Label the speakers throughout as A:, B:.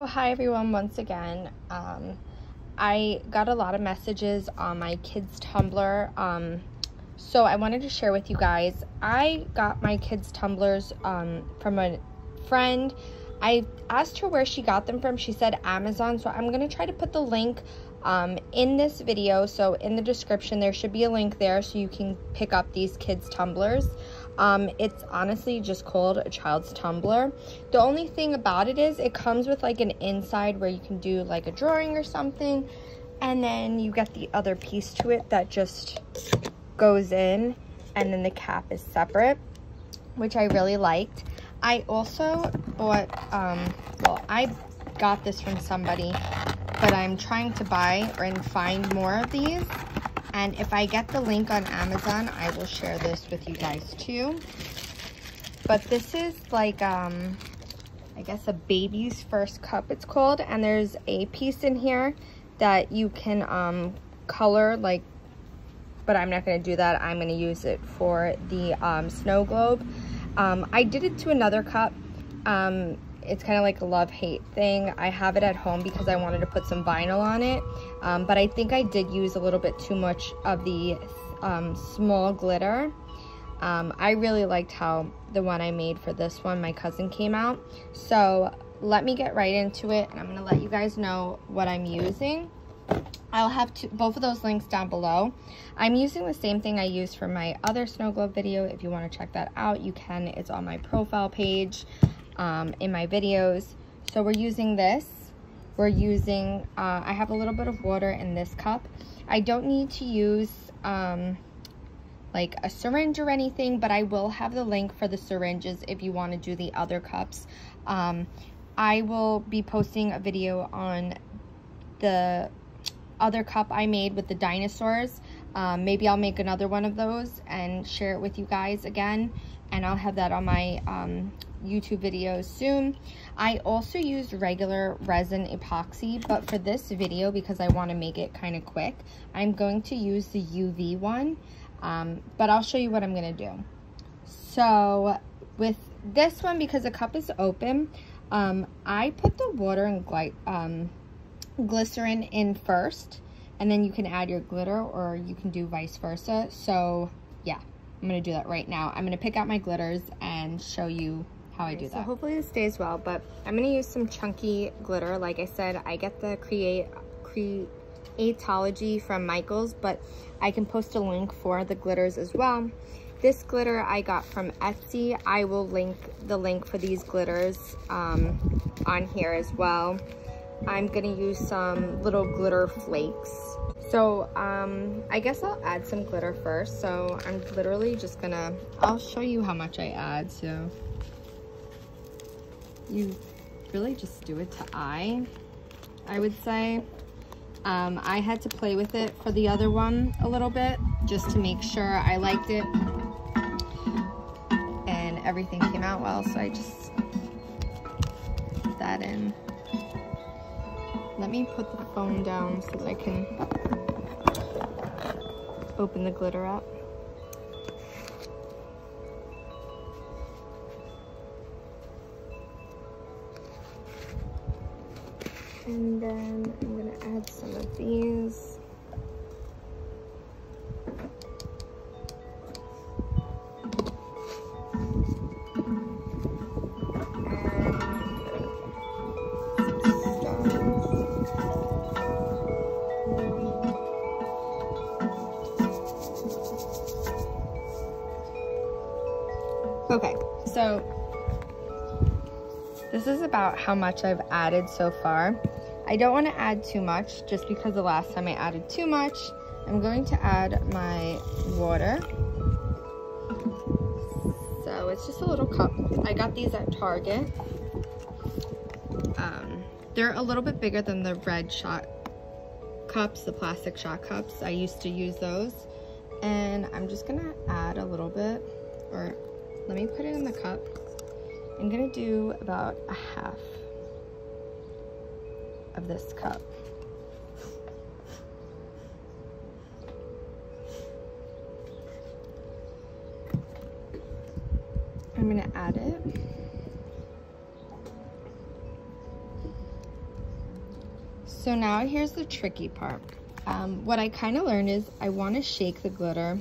A: Well, hi everyone, once again. I got a lot of messages on my kids' Tumblr, so I wanted to share with you guys. I got my kids' Tumblrs from a friend. I asked her where she got them from. She said Amazon, so I'm going to try to put the link in this video. So in the description there should be a link there so you can pick up these kids' Tumblrs. It's honestly just called a child's tumbler. The only thing about it is it comes with like an inside where you can do like a drawing or something, and then you get the other piece to it that just goes in, and then the cap is separate, which I really liked. I also bought, well, I got this from somebody, but I'm trying to buy and find more of these. And if I get the link on Amazon, I will share this with you guys too. But this is like, I guess a baby's first cup it's called. And there's a piece in here that you can color, like, but I'm not going to do that. I'm going to use it for the snow globe. I did it to another cup. It's kind of like a love-hate thing. I have it at home because I wanted to put some vinyl on it. But I think I did use a little bit too much of the small glitter. I really liked how the one I made for this one, my cousin, came out. So let me get right into it, and I'm going to let you guys know what I'm using. I'll have both of those links down below. I'm using the same thing I used for my other snow globe video. If you want to check that out, you can. It's on my profile page. In my videos. So we're using this. We're using, I have a little bit of water in this cup. I don't need to use like a syringe or anything, but I will have the link for the syringes if you want to do the other cups. I will be posting a video on the other cup I made with the dinosaurs. Maybe I'll make another one of those and share it with you guys again, and I'll have that on my YouTube videos soon. I also used regular resin epoxy, but for this video, because I want to make it kind of quick, I'm going to use the UV one, but I'll show you what I'm going to do. So with this one, because the cup is open, I put the water and glycerin in first, and then you can add your glitter, or you can do vice versa. So yeah, I'm going to do that right now. I'm going to pick out my glitters and show you how I do that. So hopefully this stays well, but I'm going to use some chunky glitter. Like I said, I get the Creatology from Michaels, but I can post a link for the glitters as well. This glitter I got from Etsy. I will link the link for these glitters on here as well. I'm going to use some little glitter flakes. So I guess I'll add some glitter first. So I'm literally just gonna, I'll show you how much I add. So you really just do it to eye, I would say. I had to play with it for the other one a little bit just to make sure I liked it and everything came out well. So I just put that in. Let me put the phone down so that I can open the glitter up. And then I'm gonna add some of these. Okay, so this is about how much I've added so far. I don't want to add too much just because the last time I added too much. I'm going to add my water. So it's just a little cup. I got these at Target. They're a little bit bigger than the red shot cups, the plastic shot cups. I used to use those. And I'm just gonna add a little bit, or let me put it in the cup. I'm gonna do about a half of this cup. I'm gonna add it. So now here's the tricky part. What I kind of learned is I want to shake the glitter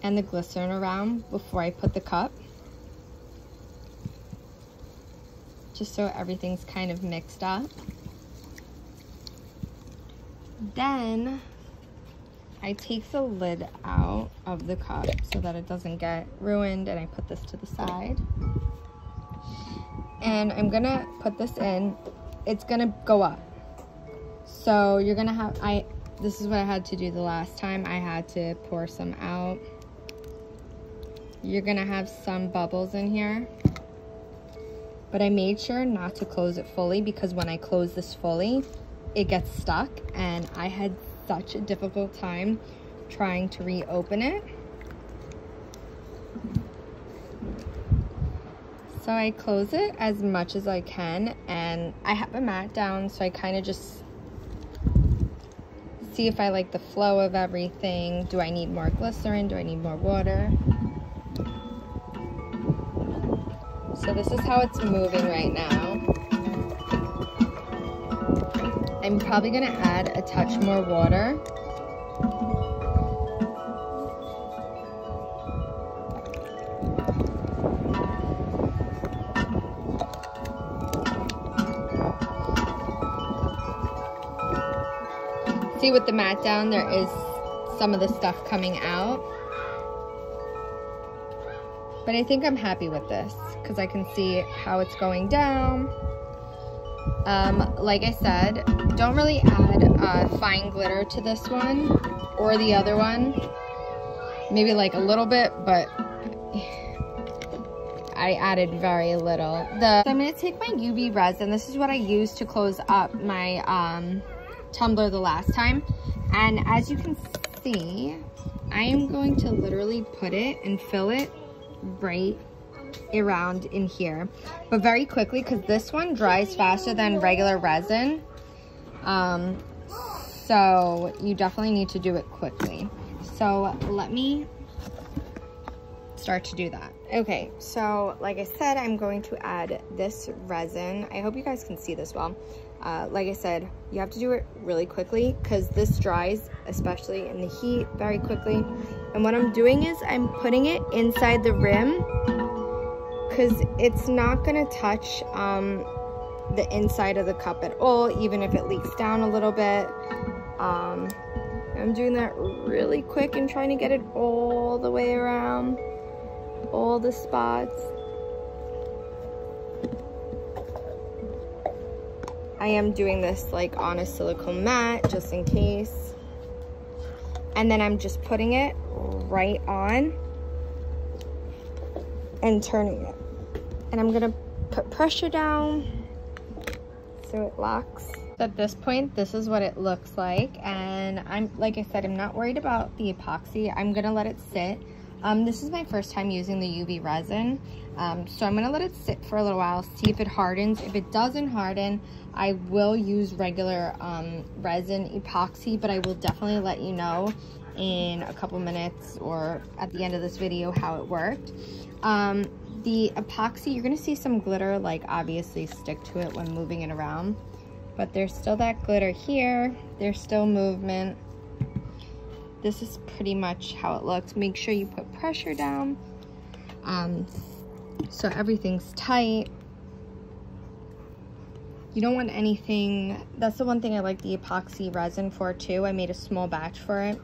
A: and the glycerin around before I put the cup, just so everything's kind of mixed up. Then I take the lid out of the cup so that it doesn't get ruined, and I put this to the side. And I'm gonna put this in. It's gonna go up. So you're gonna have, this is what I had to do the last time. I had to pour some out. You're gonna have some bubbles in here. But I made sure not to close it fully, because when I close this fully, it gets stuck, and I had such a difficult time trying to reopen it. So I close it as much as I can, and I have a mat down, so I kind of just see if I like the flow of everything. Do I need more glycerin? Do I need more water? So this is how it's moving right now. I'm probably gonna add a touch more water. See, with the mat down, there is some of the stuff coming out. But I think I'm happy with this, because I can see how it's going down. Like I said, don't really add fine glitter to this one or the other one. Maybe like a little bit, but I added very little. So I'm going to take my UV resin. This is what I used to close up my tumbler the last time. And as you can see, I am going to literally put it and fill it right around in here, but very quickly, because this one dries faster than regular resin. So you definitely need to do it quickly. So let me start to do that. Okay, so like I said, I'm going to add this resin. I hope you guys can see this well. Like I said, you have to do it really quickly, because this dries, especially in the heat, very quickly. And what I'm doing is I'm putting it inside the rim, because it's not gonna touch the inside of the cup at all, even if it leaks down a little bit. I'm doing that really quick and trying to get it all the way around, all the spots. I am doing this like on a silicone mat, just in case. And then I'm just putting it right on and turning it. And I'm gonna put pressure down so it locks. At this point, this is what it looks like. And like I said, I'm not worried about the epoxy. I'm gonna let it sit. This is my first time using the UV resin. So I'm gonna let it sit for a little while, see if it hardens. If it doesn't harden, I will use regular resin epoxy, but I will definitely let you know in a couple minutes or at the end of this video how it worked. The epoxy, you're gonna see some glitter like obviously stick to it when moving it around, but there's still that glitter here. There's still movement. This is pretty much how it looks. Make sure you put pressure down so everything's tight. You don't want anything, that's the one thing I like the epoxy resin for too. I made a small batch for it.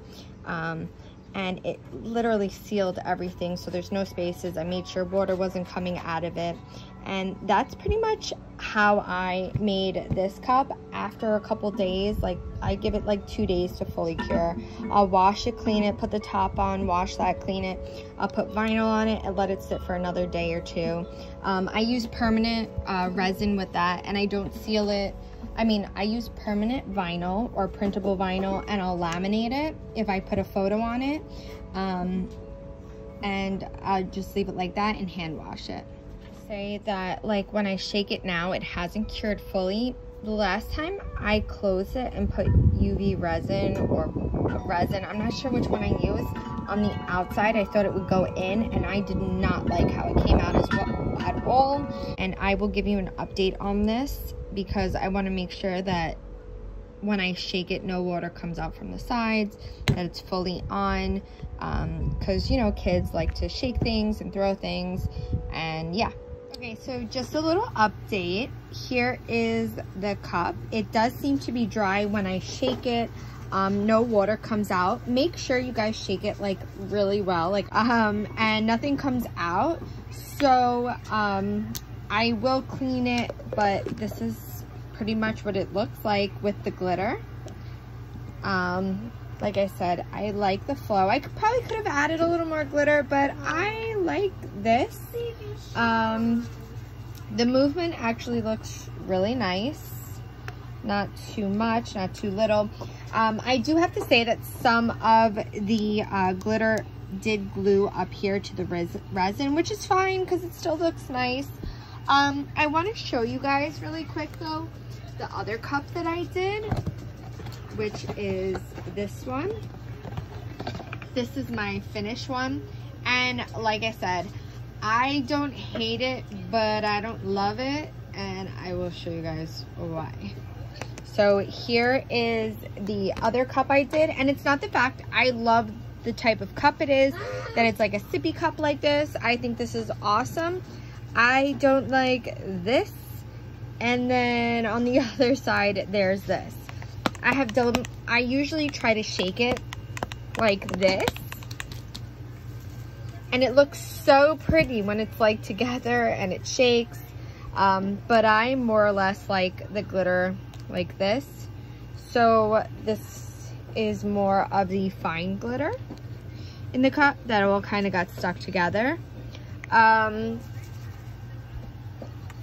A: And it literally sealed everything, so there's no spaces. I made sure water wasn't coming out of it. And that's pretty much how I made this cup. After a couple days, like I give it like 2 days to fully cure. I'll wash it, clean it, put the top on, wash that, clean it. I'll put vinyl on it and let it sit for another day or two. I use permanent resin with that, and I don't seal it. I mean, I use permanent vinyl or printable vinyl, and I'll laminate it if I put a photo on it. And I'll just leave it like that and hand wash it. Say that like when I shake it now, it hasn't cured fully. The last time I closed it and put UV resin or resin, I'm not sure which one I used, on the outside, I thought it would go in, and I did not like how it came out as well at all. And I will give you an update on this, because I want to make sure that when I shake it, no water comes out from the sides, that it's fully on, because, you know, kids like to shake things and throw things, and yeah. Okay, so just a little update. Here is the cup. It does seem to be dry when I shake it. No water comes out. Make sure you guys shake it like really well, like and nothing comes out. So I will clean it, but this is pretty much what it looks like with the glitter. Like I said, I like the flow. I probably could have added a little more glitter, but I like this. The movement actually looks really nice. Not too much, not too little. I do have to say that some of the glitter did glue up here to the resin, which is fine because it still looks nice. I want to show you guys really quick though the other cup that I did, which is this one. This is my finished one, and like I said, I don't hate it, but I don't love it, and I will show you guys why. So here is the other cup I did, and it's not the fact I love the type of cup it is, that it's like a sippy cup like this. I think this is awesome. I don't like this, and then on the other side there's this. I usually try to shake it like this, and it looks so pretty when it's like together and it shakes, but I more or less like the glitter like this. So this is more of the fine glitter in the cup that all kind of got stuck together.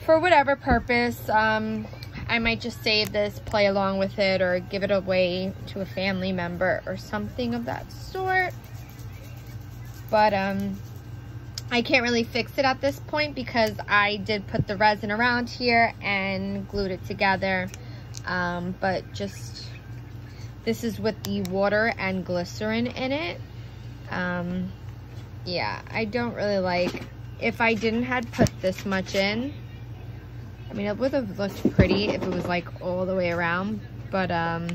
A: For whatever purpose, I might just save this, play along with it, or give it away to a family member or something of that sort. But I can't really fix it at this point because I did put the resin around here and glued it together. But just, this is with the water and glycerin in it. Yeah, I don't really like, if I didn't had put this much in, I mean, it would have looked pretty if it was like all the way around, but I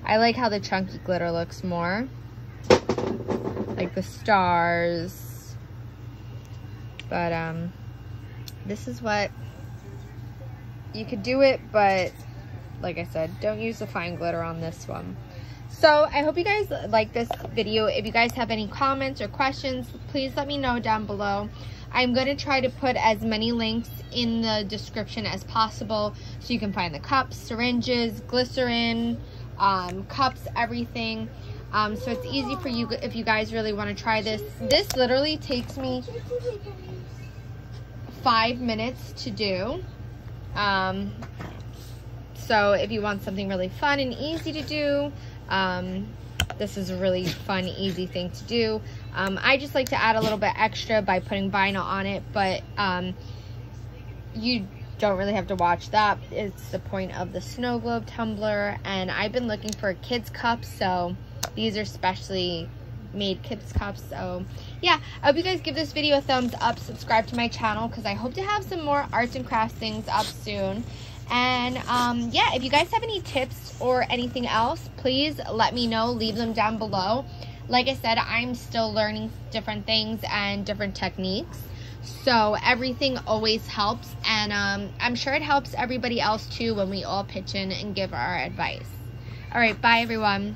A: like how the chunky glitter looks more, like the stars. But this is what, you could do it, but like I said, don't use the fine glitter on this one. So I hope you guys like this video. If you guys have any comments or questions, please let me know down below. I'm going to try to put as many links in the description as possible so you can find the cups, syringes, glycerin, cups, everything. So it's easy for you if you guys really want to try this. This literally takes me 5 minutes to do. So if you want something really fun and easy to do, this is a really fun, easy thing to do. I just like to add a little bit extra by putting vinyl on it, but you don't really have to watch that. It's the point of the snow globe tumbler, and I've been looking for kids cups, so these are specially made kids cups. So yeah, I hope you guys give this video a thumbs up, subscribe to my channel, because I hope to have some more arts and crafts things up soon. And yeah, if you guys have any tips or anything else, please let me know. Leave them down below. Like I said, I'm still learning different things and different techniques, so everything always helps, and I'm sure it helps everybody else too when we all pitch in and give our advice. All right, bye everyone.